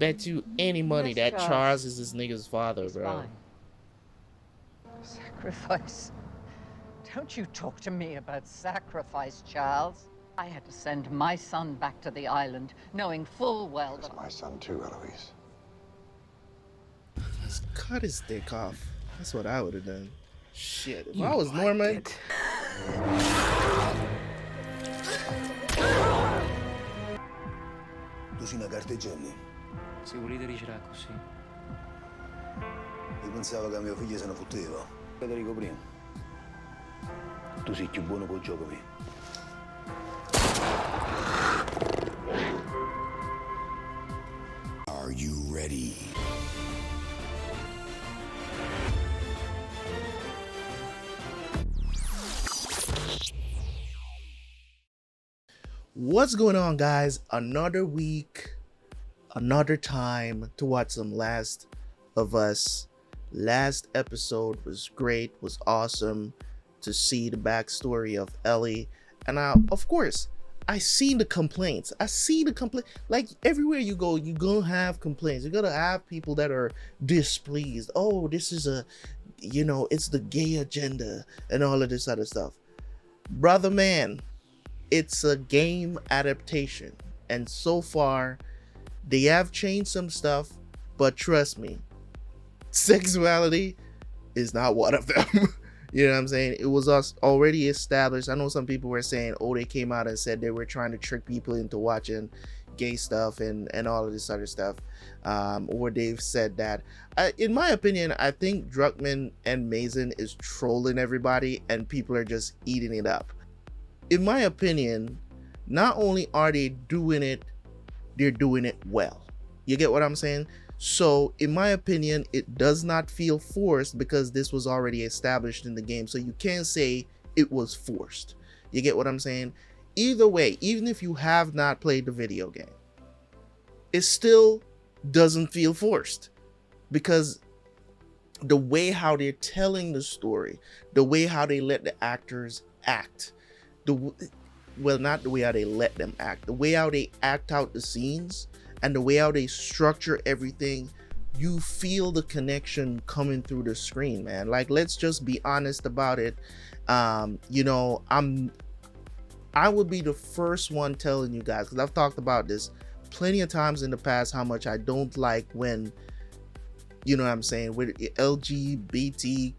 bet you any money that Charles is this nigga's father, bro. Fine. Sacrifice. Don't you talk to me about sacrifice, Charles. I had to send my son back to the island, knowing full well that... That's my son too, Eloise. Just cut his dick off. That's what I would have done. Shit, if I was Norman... Tu sei una carteggiani? Se volete ricerà così. Io pensavo che mio figlio se ne fotteva. Federico prima. Tu sei più buono col gioco mio. Are you ready? What's going on, guys? Another week, another time to watch some Last of Us. Last episode was great, was awesome to see the backstory of Ellie. And of course, I see the complaints. Like everywhere you go, you're gonna have complaints. You're gonna have people that are displeased. Oh, this is it's the gay agenda and all of this other stuff. Brother man, it's a game adaptation, and so far they have changed some stuff, but trust me, sexuality is not one of them. You know what I'm saying? It was already established. I know some people were saying, oh, they came out and said they were trying to trick people into watching gay stuff and all of this other stuff, or they've said that. In my opinion, I think Druckmann and Mason is trolling everybody and people are just eating it up. In my opinion, not only are they doing it, they're doing it well. You get what I'm saying? So in my opinion, it does not feel forced because this was already established in the game. So you can't say it was forced. You get what I'm saying? Either way, even if you have not played the video game, it still doesn't feel forced because the way how they're telling the story, the way how they let the actors act, not the way how they let them act, the way how they act out the scenes and the way how they structure everything, you feel the connection coming through the screen, man. Like, let's just be honest about it. I would be the first one telling you guys, because I've talked about this plenty of times in the past, how much I don't like when, you know what I'm saying, with LGBTQ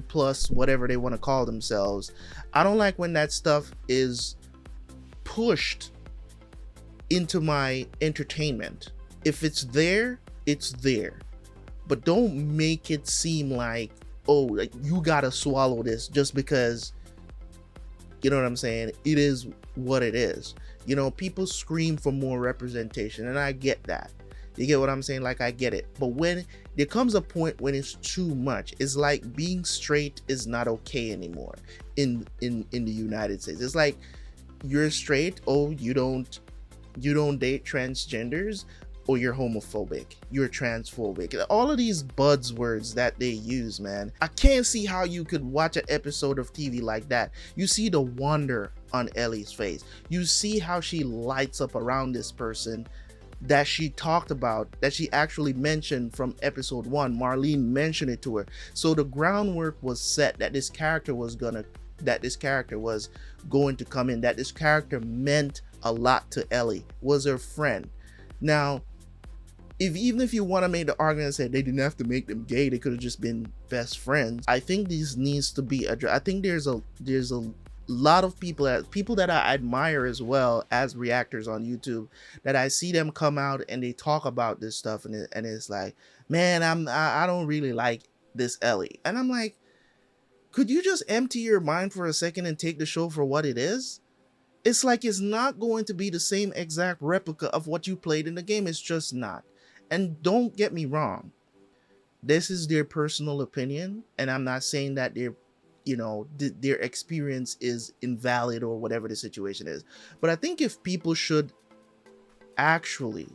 plus whatever they want to call themselves, I don't like when that stuff is pushed into my entertainment. If it's there, it's there, but don't make it seem like, oh, like you gotta swallow this just because, you know what I'm saying, it is what it is. You know, people scream for more representation, and I get that. You get what I'm saying? Like, I get it. But when there comes a point when it's too much, it's like being straight is not okay anymore in the United States. It's like, you're straight, oh, you don't date transgenders, or you're homophobic, you're transphobic. All of these buzzwords that they use, man. I can't see how you could watch an episode of TV like that. You see the wonder on Ellie's face. You see how she lights up around this person that she talked about, that she actually mentioned from episode 1. Marlene mentioned it to her. So the groundwork was set that this character was going to come in, that this character meant a lot to Ellie, was her friend. Now, even if you want to make the argument and say they didn't have to make them gay, they could have just been best friends, I think this needs to be addressed. I think there's a lot of people that I admire as well as reactors on YouTube, that I see them come out and they talk about this stuff, and it's like, man, I don't really like this Ellie. And I'm like, could you just empty your mind for a second and take the show for what it is? It's like, it's not going to be the same exact replica of what you played in the game. It's just not. And don't get me wrong, this is their personal opinion, and I'm not saying that their experience is invalid or whatever the situation is. But I think if people should actually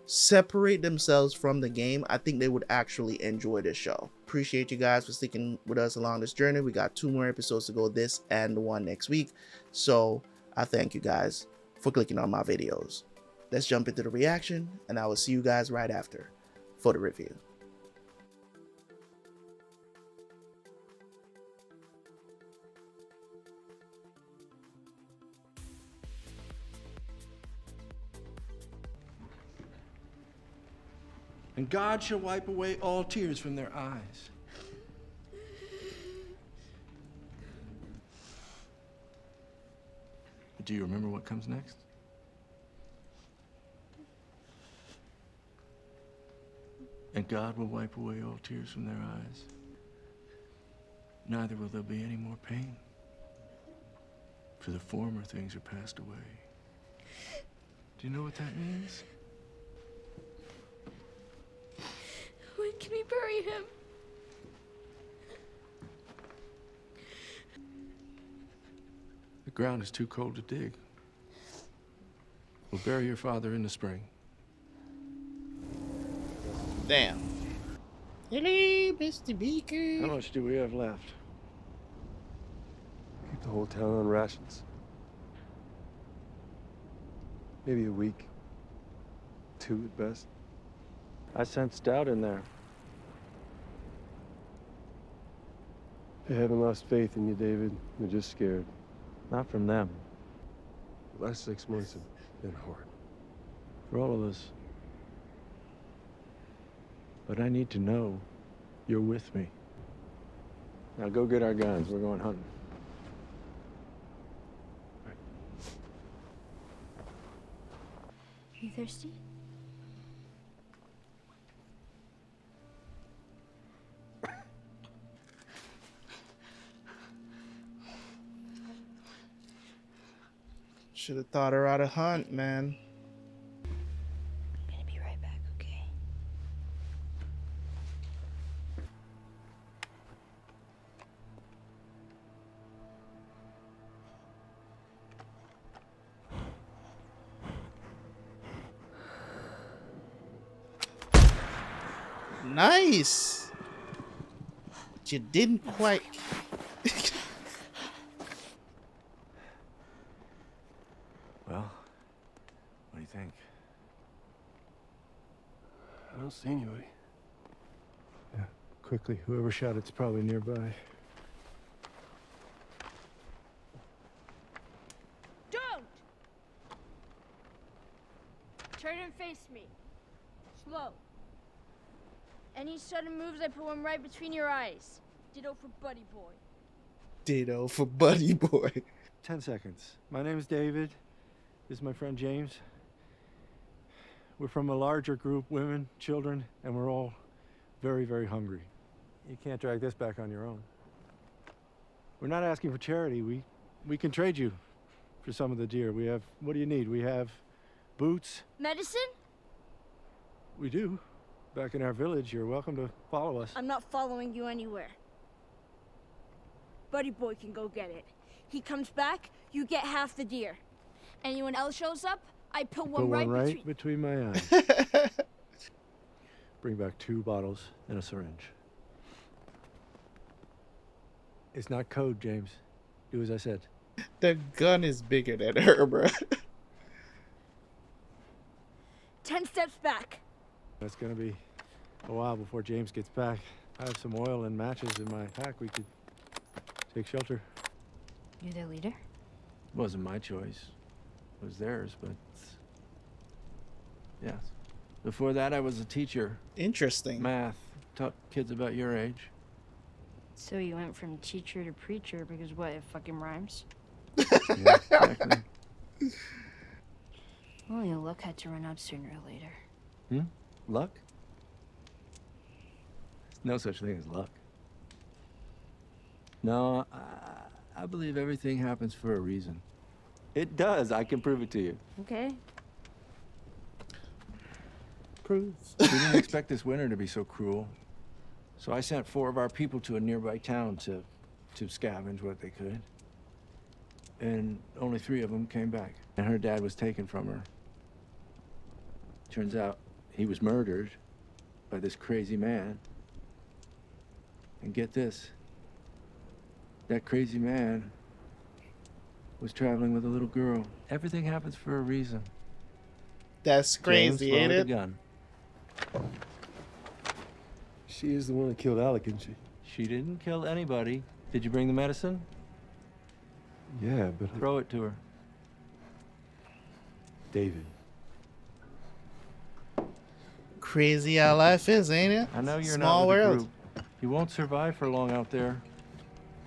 separate themselves from the game, I think they would actually enjoy this show. Appreciate you guys for sticking with us along this journey. We got 2 more episodes to go, this and the one next week. So I thank you guys for clicking on my videos. let's jump into the reaction, and I will see you guys right after for the review. And God shall wipe away all tears from their eyes. Do you remember what comes next? And God will wipe away all tears from their eyes. Neither will there be any more pain, for the former things are passed away. Do you know what that means? When can we bury him? The ground is too cold to dig. We'll bury your father in the spring. Damn. Hello, Mr. Beaker. How much do we have left? Keep the whole town on rations. Maybe a week. 2 at best. I sensed doubt in there. They haven't lost faith in you, David. They're just scared. Not from them. The last 6 months have been hard. For all of us. But I need to know you're with me. Now go get our guns. We're going hunting. You thirsty? Should have taught her how to hunt, man. I'm gonna be right back, okay? Nice. But you didn't quite. Well, what do you think? I don't see anybody. Yeah, quickly. Whoever shot it's probably nearby. Don't! Turn and face me. Slow. Any sudden moves, I put one right between your eyes. Ditto for Buddy Boy. Ditto for Buddy Boy. 10 seconds. My name's David. This is my friend James. We're from a larger group, women, children, and we're all very, very hungry. You can't drag this back on your own. We're not asking for charity. We can trade you for some of the deer. We have, what do you need? We have boots. Medicine? We do. Back in our village, you're welcome to follow us. I'm not following you anywhere. Buddy Boy can go get it. He comes back, you get half the deer. Anyone else shows up, I put one right between my eyes. Bring back 2 bottles and a syringe. It's not code, James. Do as I said. The gun is bigger than her, bro. 10 steps back. It's gonna be a while before James gets back. I have some oil and matches in my pack. We could take shelter. You're the leader? It wasn't my choice. It was theirs, but yes. Before that, I was a teacher. Interesting. Math. Taught kids about your age. So you went from teacher to preacher because what, it fucking rhymes? Yeah, exactly. Well, your luck had to run out sooner or later. Luck? There's no such thing as luck. No, I believe everything happens for a reason. It does. I can prove it to you. Okay. Proof. We didn't expect this winter to be so cruel. So I sent 4 of our people to a nearby town to scavenge what they could. And only 3 of them came back. And her dad was taken from her. Turns out he was murdered by this crazy man. And get this, that crazy man was traveling with a little girl. Everything happens for a reason. That's James crazy, ain't lowered the it? gun. She is the one that killed Alec, isn't she? She didn't kill anybody. Did you bring the medicine? Yeah, but Throw it to her. David. Crazy how life is, ain't it? I know you're Small not with the world. group. You won't survive for long out there.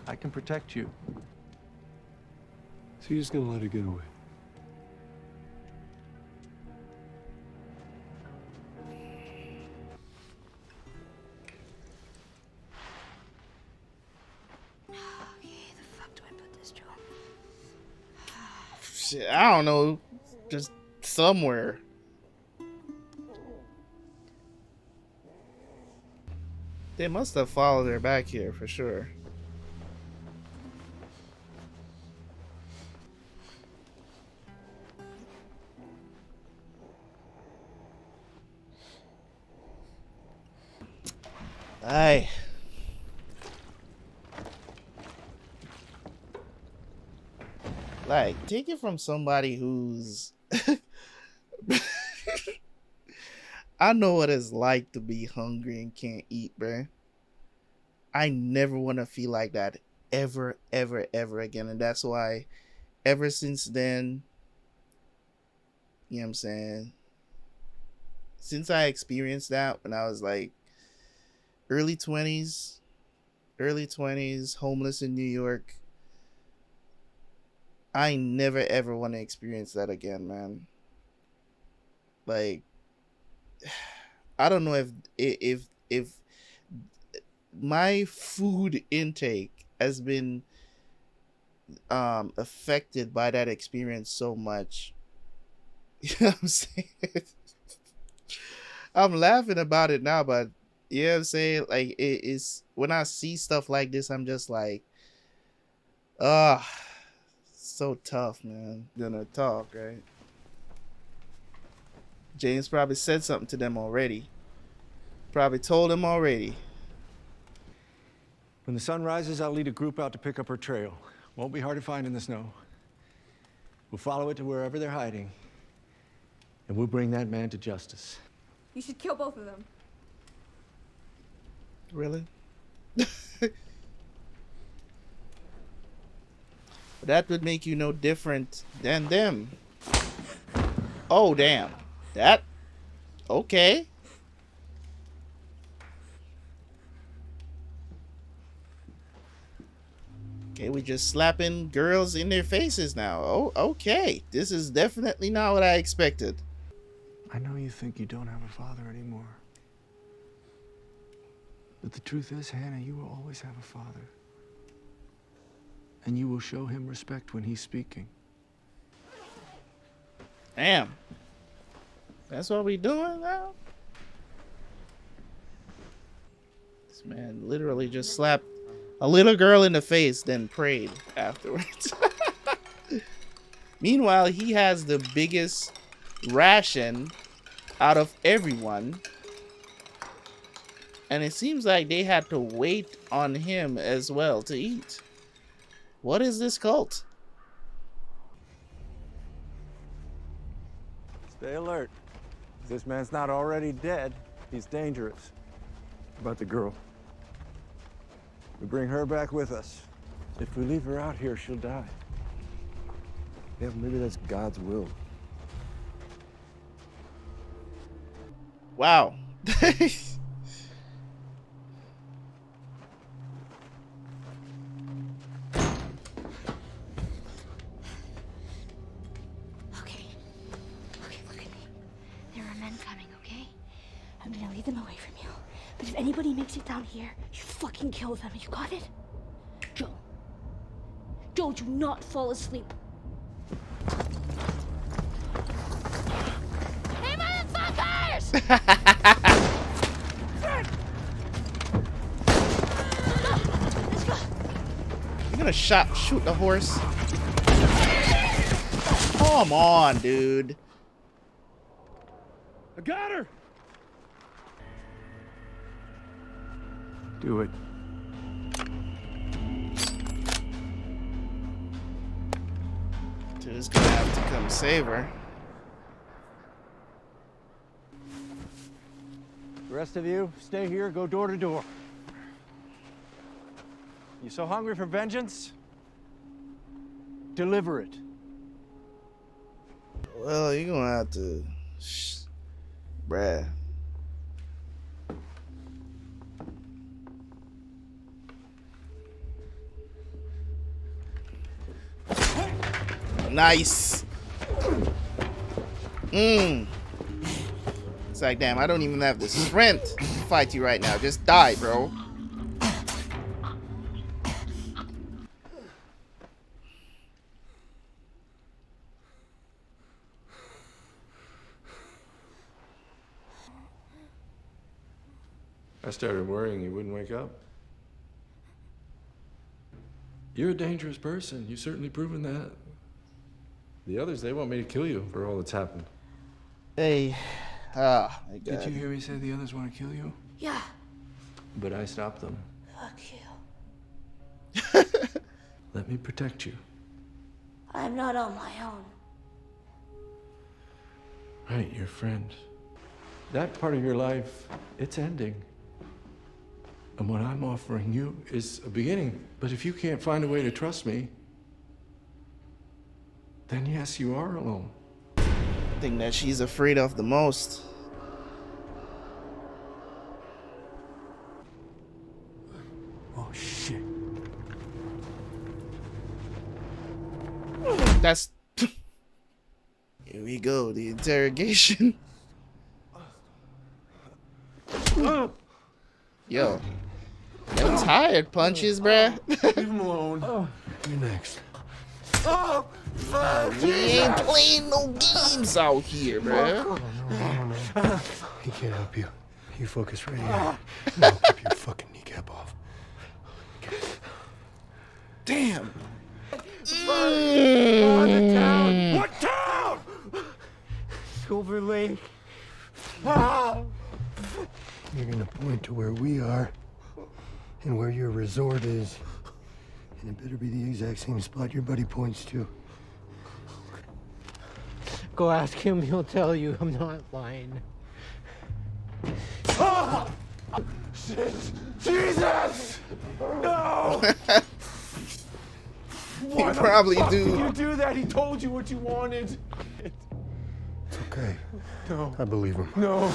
I can protect you. So you're just gonna let her get away? Shit, I don't know. Just somewhere. They must have followed her back here for sure. Aye. Like, take it from somebody who's I know what it's like to be hungry and can't eat, bruh. I never want to feel like that ever, ever, ever again. And that's why ever since then, you know what I'm saying? Since I experienced that when I was like early 20s, homeless in New York, I never ever want to experience that again, man. Like, I don't know if my food intake has been affected by that experience so much. You know what I'm saying? I'm laughing about it now, but you know what I'm saying? Like, it's when I see stuff like this, I'm just like, ah, so tough, man. Gonna talk, right? James probably said something to them already. Probably told them already. When the sun rises, I'll lead a group out to pick up her trail. Won't be hard to find in the snow. We'll follow it to wherever they're hiding, and we'll bring that man to justice. You should kill both of them. Really? That would make you no different than them. Oh, damn. That... Okay. Okay, we just slapping girls in their faces now. Oh, okay. This is definitely not what I expected. I know you think you don't have a father anymore. But the truth is, Hannah, you will always have a father. And you will show him respect when he's speaking. Damn. That's what we doing now? This man literally just slapped a little girl in the face, then prayed afterwards. Meanwhile, he has the biggest ration out of everyone. And it seems like they had to wait on him as well to eat. What is this cult? Stay alert. If this man's not already dead, he's dangerous. About the girl. We bring her back with us. If we leave her out here, she'll die. Yeah, maybe that's God's will. Wow. Okay, look at me. There are men coming, okay? I'm gonna lead them away from you. But if anybody makes it down here, you fucking kill them. You got it? Joe. Joe, do not fall asleep. Hey, motherfuckers! Let's go. You're gonna shoot the horse? Come on, dude. I got her! Do it. Dude's gonna have to come save her. The rest of you, stay here, go door to door. You so hungry for vengeance? Deliver it. Well, you're gonna have to, bruh. Nice. It's like, damn, I don't even have the strength to fight you right now. Just die, bro. I started worrying you wouldn't wake up. You're a dangerous person. You've certainly proven that. The others, they want me to kill you for all that's happened. Hey. Ah, my God. Did you hear me say the others want to kill you? Yeah. But I stopped them. Fuck you. Let me protect you. I'm not on my own. Right, your friend. That part of your life, it's ending. And what I'm offering you is a beginning. But if you can't find a way to trust me, then yes, you are alone. Thing that she's afraid of the most. Oh, shit. That's. Here we go, the interrogation. Yo. Them tired punches, bruh. Leave him alone. You're next. We ain't playing no games out here, bruh. No. He can't help you. You focus right here. I'll keep your fucking kneecap off. Damn. What town? Silver Lake. You're gonna point to where we are and where your resort is. And it better be the exact same spot your buddy points to. Go ask him, he'll tell you. I'm not lying. Jesus! No! You probably do. You do that? He told you what you wanted. It's okay. No. I believe him. No.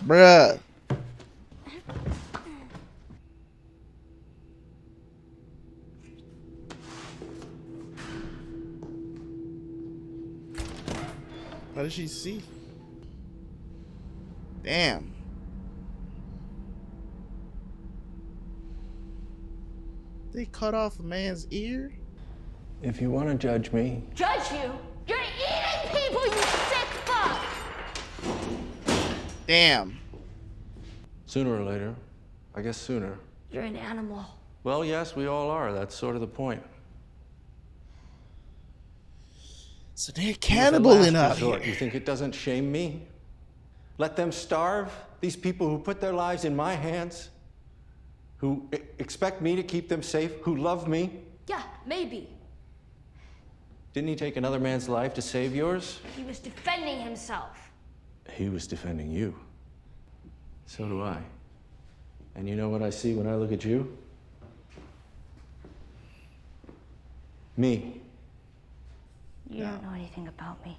Bruh. What does she see? Damn. They cut off a man's ear? If you want to judge me, Judge you? You're eating people, you sick fuck! Damn. sooner or later, I guess sooner. You're an animal. Well, yes, we all are. That's sort of the point. So they're As a cannibaling last out resort, here. You think it doesn't shame me? Let them starve? These people who put their lives in my hands? Who expect me to keep them safe? Who love me? Yeah, maybe. Didn't he take another man's life to save yours? He was defending himself. He was defending you. So do I. And you know what I see when I look at you? Me. You don't know anything about me.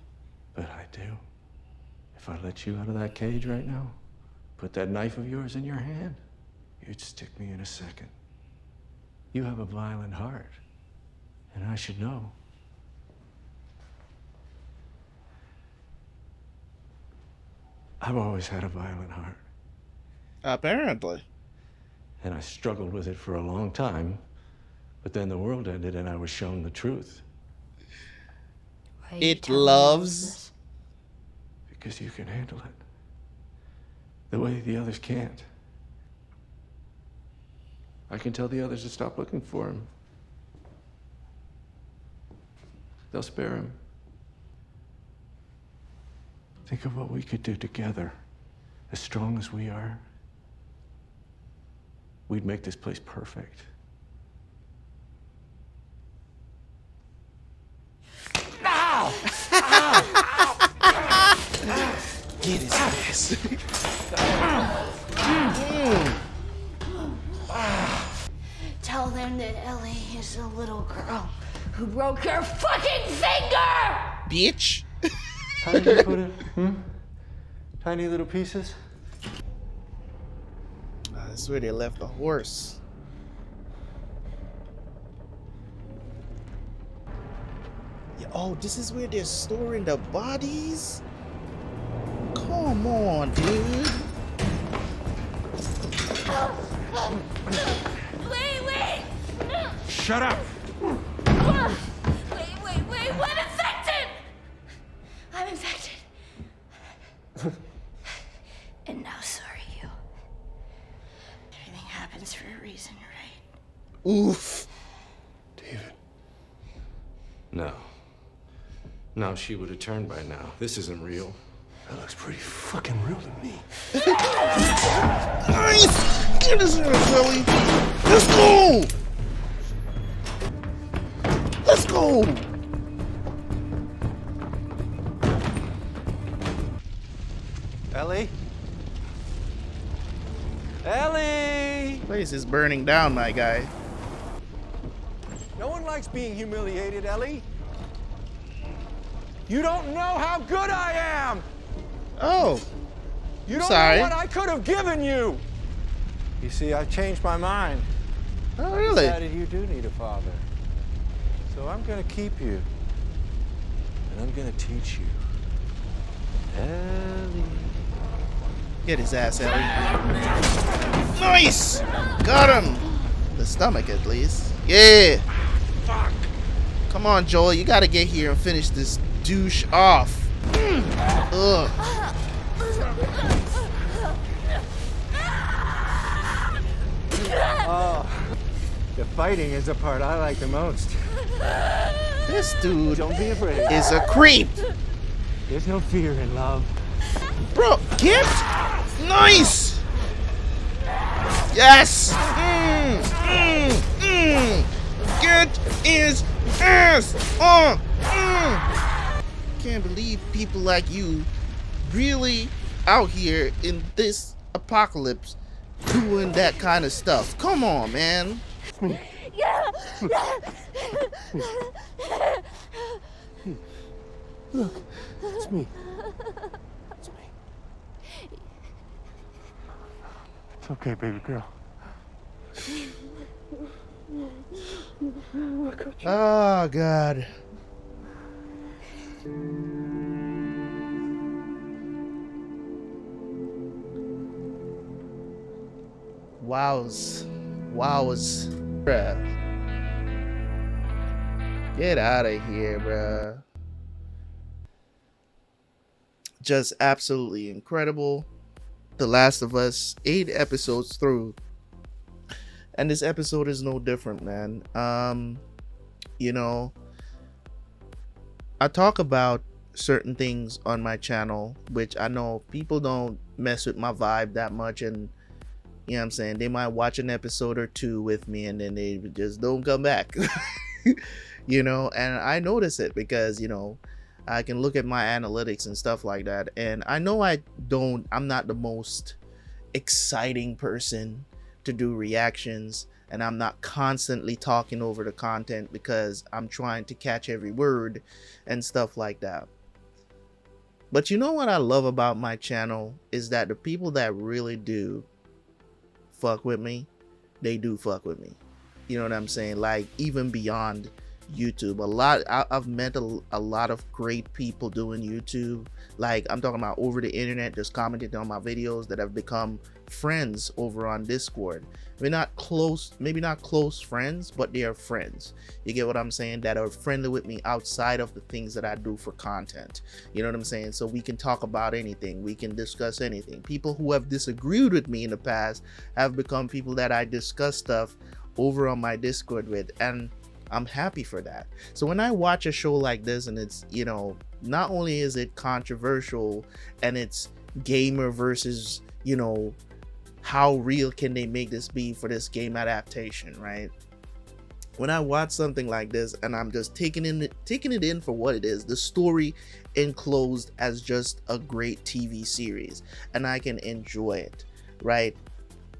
But I do. If I let you out of that cage right now, put that knife of yours in your hand, you'd stick me in a second. You have a violent heart, and I should know. I've always had a violent heart, Apparently. and I struggled with it for a long time, but then the world ended and I was shown the truth. Why are you It telling me all loves. this? Because you can handle it. The way the others can't. I can tell the others to stop looking for him. They'll spare him. Think of what we could do together. As strong as we are, we'd make this place perfect. Get his ass. Tell them that Ellie is a little girl who broke her fucking finger! Bitch. How did you put it? Tiny little pieces? That's where they left the horse. Yeah, oh, this is where they're storing the bodies? Come on, dude. Wait! Shut up! Wait, what infected? I'm infected. And now so are you. Everything happens for a reason, right? Oof. David. No, she would have turned by now. This isn't real. That looks pretty fucking real to me. Nice! Get his ass, Ellie. Let's go! Let's go! Ellie? Ellie! Place is burning down, my guy. No one likes being humiliated, Ellie. You don't know how good I am! Oh. You don't Sorry. know what I could have given you! You see, I changed my mind. Oh, I really? decided you do need a father. So I'm gonna keep you. And I'm gonna teach you. Ellie. Get his ass, Ellie. Nice! Got him! The stomach, at least. Yeah! Fuck! Come on, Joel. You gotta get here and finish this douche off. Ugh. Oh, the fighting is the part I like the most. This dude Don't be afraid. is a creep. There's no fear in love. Bro, get! Nice! Yes! Get his ass! Can't believe people like you really out here in this apocalypse doing that kind of stuff. Come on, man. Look, it's me. It's me. It's okay, baby girl. Oh, God. Wows. Bruh. Get out of here, bruh. Just absolutely incredible. The Last of Us, 8 episodes through. And this episode is no different, man. You know, I talk about certain things on my channel, which I know people don't mess with my vibe that much, and you know what I'm saying, they might watch an episode or two with me and then they just don't come back. You know, and I notice it because, you know, I can look at my analytics and stuff like that, and I know I'm not the most exciting person to do reactions, and I'm not constantly talking over the content because I'm trying to catch every word and stuff like that. But you know what I love about my channel is that the people that really do fuck with me, they do fuck with me. You know what I'm saying? Like, even beyond YouTube, I've met a lot of great people doing YouTube. Like, I'm talking about over the internet, just commenting on my videos, that have become friends over on Discord. Maybe not close friends, but they are friends. You get what I'm saying? That are friendly with me outside of the things that I do for content. You know what I'm saying? So we can talk about anything, we can discuss anything. People who have disagreed with me in the past have become people that I discuss stuff over on my Discord with, and I'm happy for that. So when I watch a show like this, and it's, you know, not only is it controversial and it's gamer versus, you know, how real can they make this be for this game adaptation, right? when I watch something like this and I'm just taking it in for what it is, the story enclosed as just a great TV series, and I can enjoy it, right?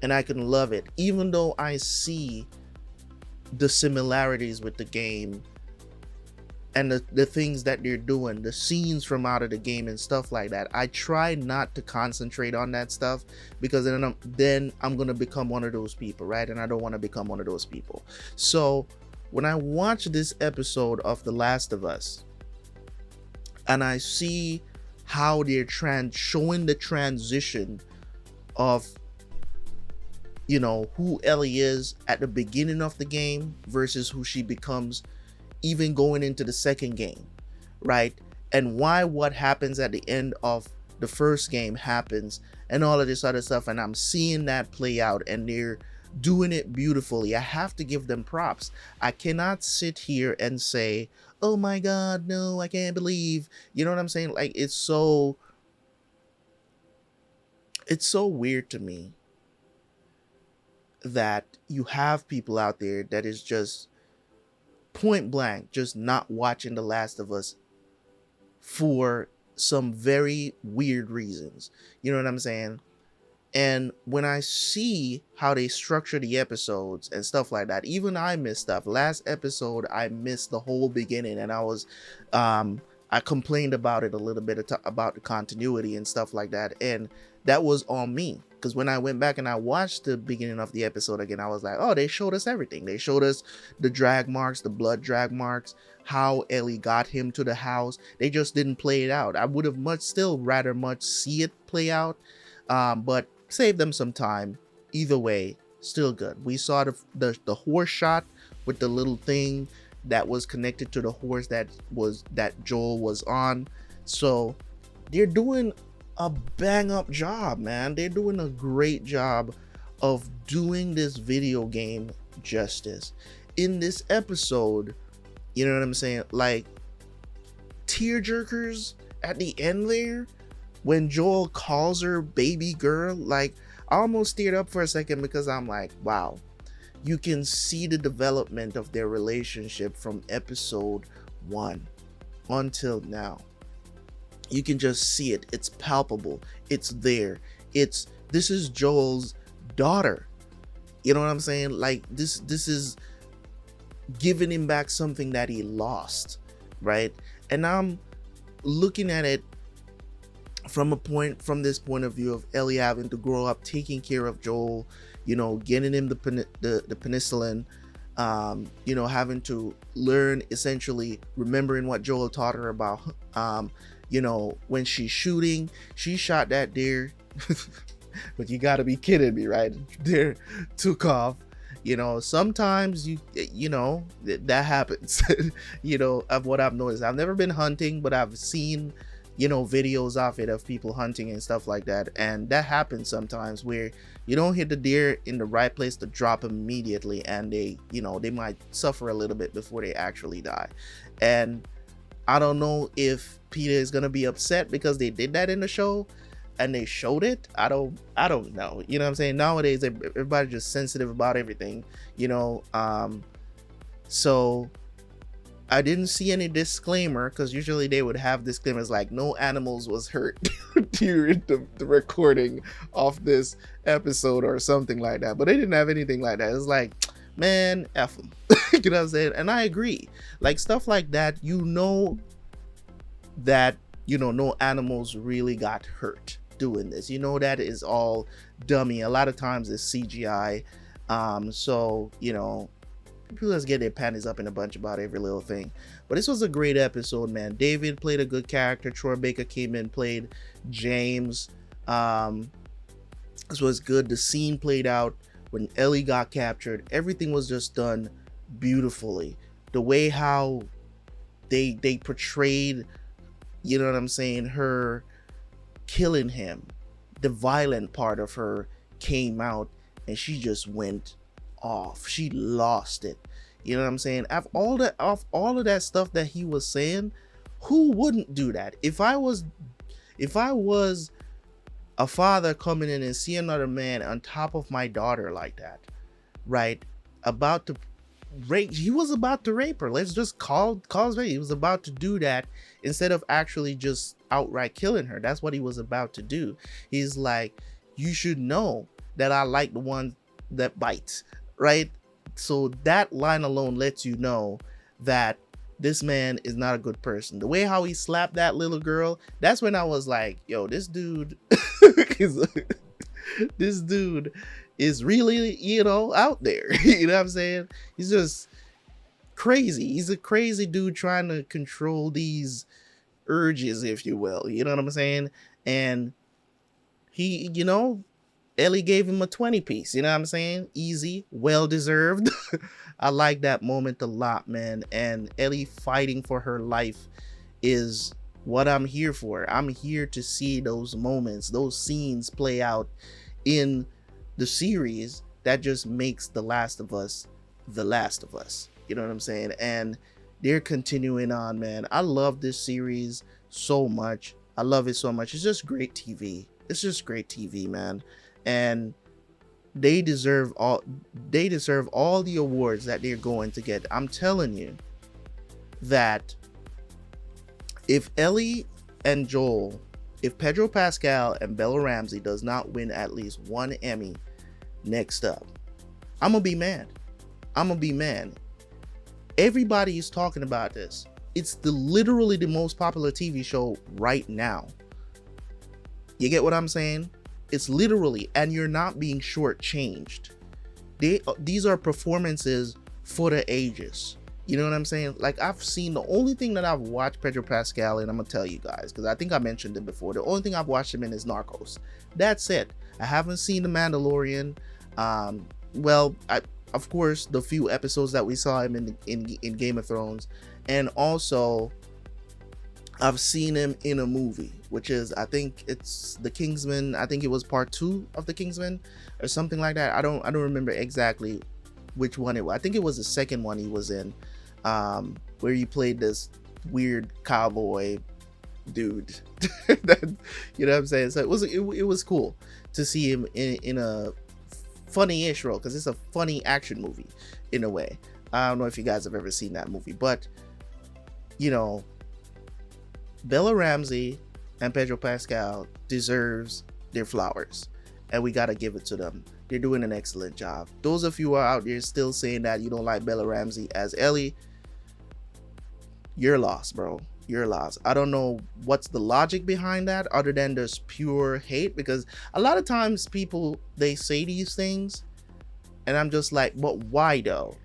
And I can love it, even though I see the similarities with the game and the things that they're doing, the scenes from out of the game and stuff like that. I try not to concentrate on that stuff, because then I'm gonna become one of those people, right? And I don't want to become one of those people. So when I watch this episode of The Last of Us and I see how they're showing the transition of, you know, who Ellie is at the beginning of the game versus who she becomes even going into the second game, right? And why what happens at the end of the first game happens and all of this other stuff, and I'm seeing that play out, and they're doing it beautifully. I have to give them props. I cannot sit here and say, oh my god, no, I can't believe, you know what I'm saying? Like, it's so weird to me that you have people out there that is just point blank just not watching The Last of Us for some very weird reasons. You know what I'm saying? And when I see how they structure the episodes and stuff like that, even I missed stuff. Last episode, I missed the whole beginning, and I complained about it a little bit about the continuity and stuff like that, and that was on me. Because when I went back and I watched the beginning of the episode again, I was like, oh, they showed us everything. They showed us the drag marks, the blood drag marks, how Ellie got him to the house. They just didn't play it out. I would have rather much see it play out, but save them some time. Either way, still good. We saw the horse shot with the little thing that was connected to the horse that Joel was on. So they're doing a bang up job, man. They're doing a great job of doing this video game justice. In this episode, you know what I'm saying? Like, tear jerkers at the end there, when Joel calls her baby girl, like, I almost teared up for a second, because I'm like, wow, you can see the development of their relationship from episode 1 until now. You can just see it. It's palpable. It's there. This is Joel's daughter. You know what I'm saying? Like, this is giving him back something that he lost, right? And I'm looking at it from this point of view of Ellie having to grow up taking care of Joel, you know, getting him the penicillin, you know, having to learn, essentially remembering what Joel taught her about, you know, when she's shooting, she shot that deer, but you gotta be kidding me, right? Deer took off. You know, sometimes you know, that happens. You know, of what I've noticed. I've never been hunting, but I've seen, you know, videos of it, of people hunting and stuff like that, and that happens sometimes, where you don't hit the deer in the right place to drop them immediately, and they, you know, they might suffer a little bit before they actually die. And I don't know if Peter is gonna be upset because they did that in the show and they showed it. I don't know. You know what I'm saying? Nowadays everybody's just sensitive about everything, you know. So I didn't see any disclaimer, because usually they would have disclaimers like no animals was hurt during the recording of this episode or something like that, but they didn't have anything like that. It's like, man, F them. You know what I'm saying? And I agree. Like, stuff like that, you know, that, you know, no animals really got hurt doing this. You know, that is all dummy. A lot of times it's CGI. So, you know, people just get their panties up in a bunch about every little thing. But this was a great episode, man. David played a good character. Troy Baker came in, played James. This was good. The scene played out when Ellie got captured. Everything was just done beautifully. The way how they portrayed, you know what I'm saying, her killing him, the violent part of her came out, and she just went off. She lost it. You know what I'm saying? Of all of that stuff that he was saying, who wouldn't do that? If I was a father coming in and see another man on top of my daughter like that, right, about to rape. He was about to rape her. Let's just call it. He was about to do that instead of actually just outright killing her. That's what he was about to do. He's like, you should know that I like the one that bites, right? So that line alone lets you know that this man is not a good person. The way how he slapped that little girl, that's when I was like, yo, this dude this dude is really, you know, out there. You know what I'm saying? He's just crazy. He's a crazy dude trying to control these urges, if you will. You know what I'm saying? And he, you know, Ellie gave him a 20 piece. You know what I'm saying? Easy, well deserved. I like that moment a lot, man. And Ellie fighting for her life is what I'm here for. I'm here to see those moments, those scenes play out in the series that just makes The Last of Us The Last of Us. You know what I'm saying? And they're continuing on, man. I love this series so much. I love it so much. It's just great TV. It's just great TV, man. And they deserve all the awards that they're going to get. I'm telling you that if Ellie and Joel, if Pedro Pascal and Bella Ramsey does not win at least one Emmy next up, I'm gonna be mad. I'm gonna be mad. Everybody is talking about this. It's literally the most popular TV show right now. You get what I'm saying? It's literally, and you're not being shortchanged. These are performances for the ages. You know what I'm saying? Like, I've seen, the only thing that I've watched Pedro Pascal in, I'm gonna tell you guys, because I think I mentioned it before, the only thing I've watched him in is Narcos. That's it. I haven't seen The Mandalorian. Of course, the few episodes that we saw him in Game of Thrones, and also I've seen him in a movie, which is, I think it's The Kingsman. I think it was part 2 of The Kingsman or something like that. I don't remember exactly which one it was. I think it was the second one he was in, where he played this weird cowboy dude. That, you know what I'm saying? So it was cool to see him in a funny-ish role, because it's a funny action movie in a way. I don't know if you guys have ever seen that movie, but you know, Bella Ramsey and Pedro Pascal deserves their flowers, and we gotta give it to them. They're doing an excellent job. Those of you who are out there still saying that you don't like Bella Ramsey as Ellie, you're lost, bro. You're lost. I don't know what's the logic behind that, other than just pure hate, because a lot of times people, they say these things and I'm just like, but why though?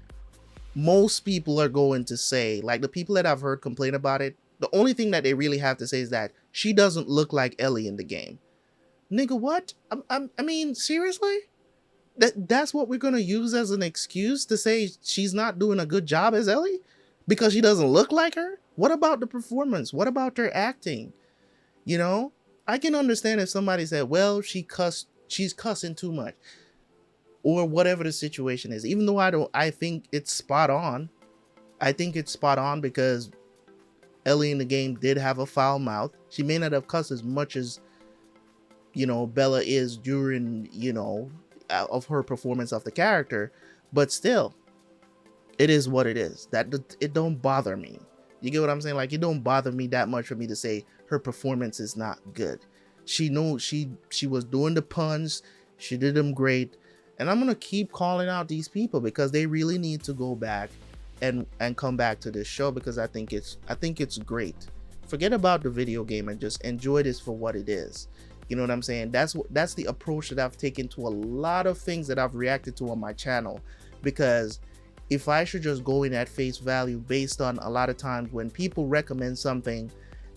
Most people are going to say, like the people that I've heard complain about it, the only thing that they really have to say is that she doesn't look like Ellie in the game. Nigga, what? I mean, seriously? That's what we're gonna use as an excuse to say she's not doing a good job as Ellie? Because she doesn't look like her? What about the performance? What about her acting? You know? I can understand if somebody said, well, she's cussing too much, or whatever the situation is. Even though I think it's spot on. I think it's spot on because Ellie in the game did have a foul mouth. She may not have cussed as much as, you know, Bella is during, you know, of her performance of the character, but still, it is what it is. That it don't bother me. You get what I'm saying? Like, it don't bother me that much for me to say her performance is not good. She knows she was doing the puns. She did them great. And I'm gonna keep calling out these people because they really need to go back and come back to this show, because I think it's great. Forget about the video game and just enjoy this for what it is. You know what I'm saying? That's the approach that I've taken to a lot of things that I've reacted to on my channel, because if I should just go in at face value based on a lot of times when people recommend something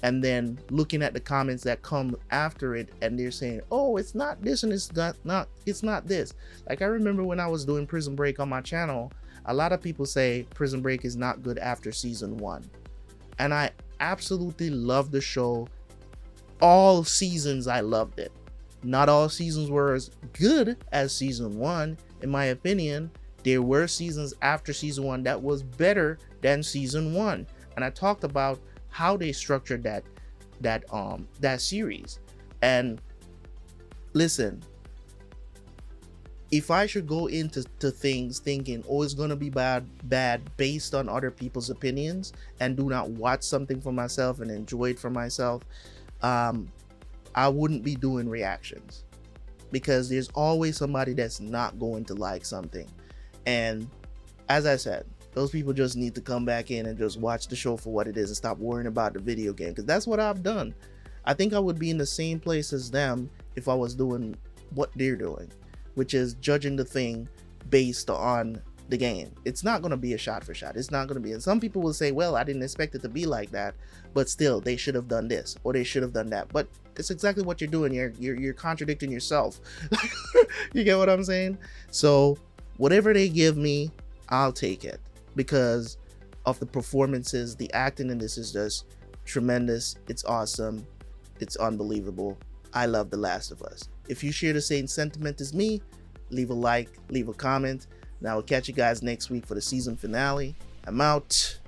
and then looking at the comments that come after it and they're saying, oh, it's not this and it's not this. Like, I remember when I was doing Prison Break on my channel, a lot of people say Prison Break is not good after season 1. And I absolutely love the show. All seasons I loved it. Not all seasons were as good as season 1, in my opinion. There were seasons after season 1 that was better than season 1, and I talked about how they structured that series. And listen, if I should go into things thinking, oh, it's gonna be bad based on other people's opinions, and do not watch something for myself and enjoy it for myself, I wouldn't be doing reactions, because there's always somebody that's not going to like something. And as I said, those people just need to come back in and just watch the show for what it is and stop worrying about the video game, because that's what I've done. I think I would be in the same place as them if I was doing what they're doing, which is judging the thing based on the game. It's not going to be a shot for shot. It's not going to be. And some people will say, well, I didn't expect it to be like that, but still, they should have done this or they should have done that. But it's exactly what you're doing. You're contradicting yourself. You get what I'm saying? So whatever they give me, I'll take it, because of the performances. The acting in this is just tremendous. It's awesome. It's unbelievable. I love The Last of Us. If you share the same sentiment as me, leave a like, leave a comment, and I will catch you guys next week for the season finale. I'm out.